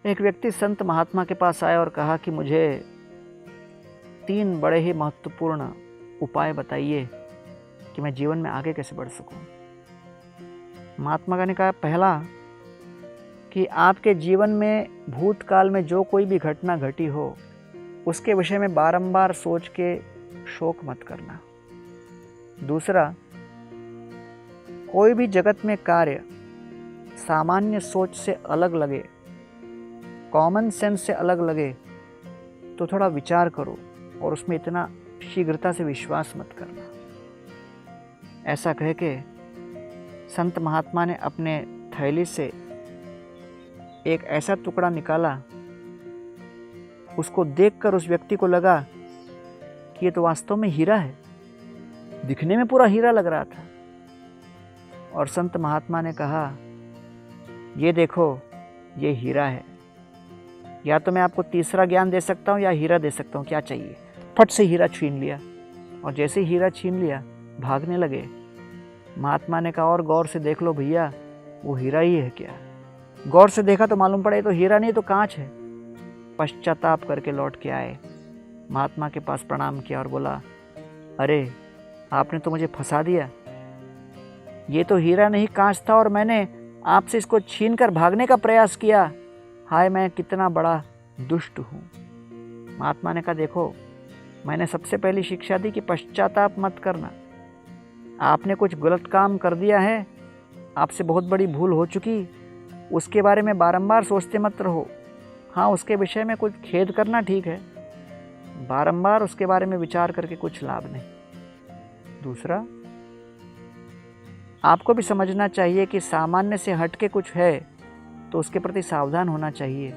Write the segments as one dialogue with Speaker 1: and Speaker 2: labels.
Speaker 1: एक व्यक्ति संत महात्मा के पास आया और कहा कि मुझे 3 बड़े ही महत्वपूर्ण उपाय बताइए कि मैं जीवन में आगे कैसे बढ़ सकूं। महात्मा ने कहा, पहला कि आपके जीवन में भूतकाल में जो कोई भी घटना घटी हो उसके विषय में बारंबार सोच के शोक मत करना। दूसरा, कोई भी जगत में कार्य सामान्य सोच से अलग लगे, कॉमन सेंस से अलग लगे तो थोड़ा विचार करो और उसमें इतना शीघ्रता से विश्वास मत करना। ऐसा कह के संत महात्मा ने अपने थैली से एक ऐसा टुकड़ा निकाला, उसको देखकर उस व्यक्ति को लगा कि ये तो वास्तव में हीरा है, दिखने में पूरा हीरा लग रहा था। और संत महात्मा ने कहा, ये देखो, ये हीरा है। या तो मैं आपको तीसरा ज्ञान दे सकता हूँ या हीरा दे सकता हूँ, क्या चाहिए। फट से हीरा छीन लिया और जैसे हीरा छीन लिया भागने लगे। महात्मा ने कहा, और गौर से देख लो भैया, वो हीरा ही है क्या। गौर से देखा तो मालूम पड़ा ये तो हीरा नहीं तो कांच है। पश्चाताप करके लौट के आए, महात्मा के पास प्रणाम किया और बोला, अरे आपने तो मुझे फंसा दिया, ये तो हीरा नहीं कांच था और मैंने आपसे इसको छीन कर भागने का प्रयास किया। हाय, मैं कितना बड़ा दुष्ट हूँ। महात्मा ने कहा, देखो, मैंने सबसे पहली शिक्षा दी कि पश्चाताप मत करना। आपने कुछ गलत काम कर दिया है, आपसे बहुत बड़ी भूल हो चुकी, उसके बारे में बारंबार सोचते मत रहो। हाँ, उसके विषय में कुछ खेद करना ठीक है, बारंबार उसके बारे में विचार करके कुछ लाभ नहीं। दूसरा, आपको भी समझना चाहिए कि सामान्य से हटके कुछ है तो उसके प्रति सावधान होना चाहिए।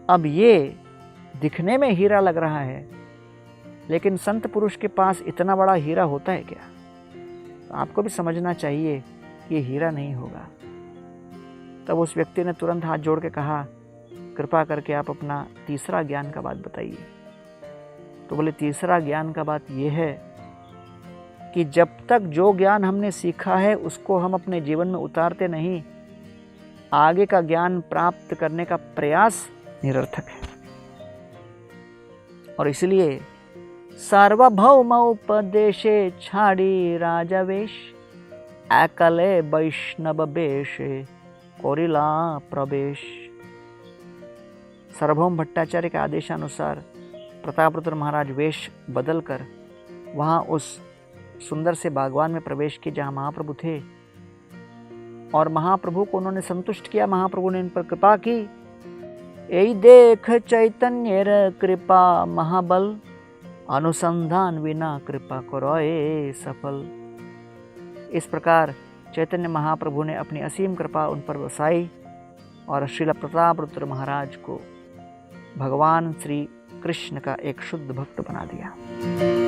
Speaker 1: अब ये दिखने में हीरा लग रहा है, लेकिन संत पुरुष के पास इतना बड़ा हीरा होता है क्या। तो आपको भी समझना चाहिए कि ये हीरा नहीं होगा। तब उस व्यक्ति ने तुरंत हाथ जोड़ के कहा, कृपा करके आप अपना तीसरा ज्ञान का बात बताइए। तो बोले, तीसरा ज्ञान का बात यह है कि जब तक जो ज्ञान हमने सीखा है उसको हम अपने जीवन में उतारते नहीं, आगे का ज्ञान प्राप्त करने का प्रयास निरर्थक है। और इसलिए सार्वभौम उपदेशे छाड़ी राजवेश, एकले वैष्णव वेशे कोरिला प्रवेश। सार्वभौम भट्टाचार्य के आदेशानुसार प्रतापरुद्र महाराज वेश बदलकर वहाँ उस सुंदर से बागवान में प्रवेश किए जहाँ महाप्रभु थे, और महाप्रभु को उन्होंने संतुष्ट किया। महाप्रभु ने इन पर कृपा की। यही देख चैतन्य कृपा महाबल, अनुसंधान बिना कृपा करोए सफल। इस प्रकार चैतन्य महाप्रभु ने अपनी असीम कृपा उन पर बरसाई और श्रील प्रतापरुद्र महाराज को भगवान श्री कृष्ण का एक शुद्ध भक्त बना दिया।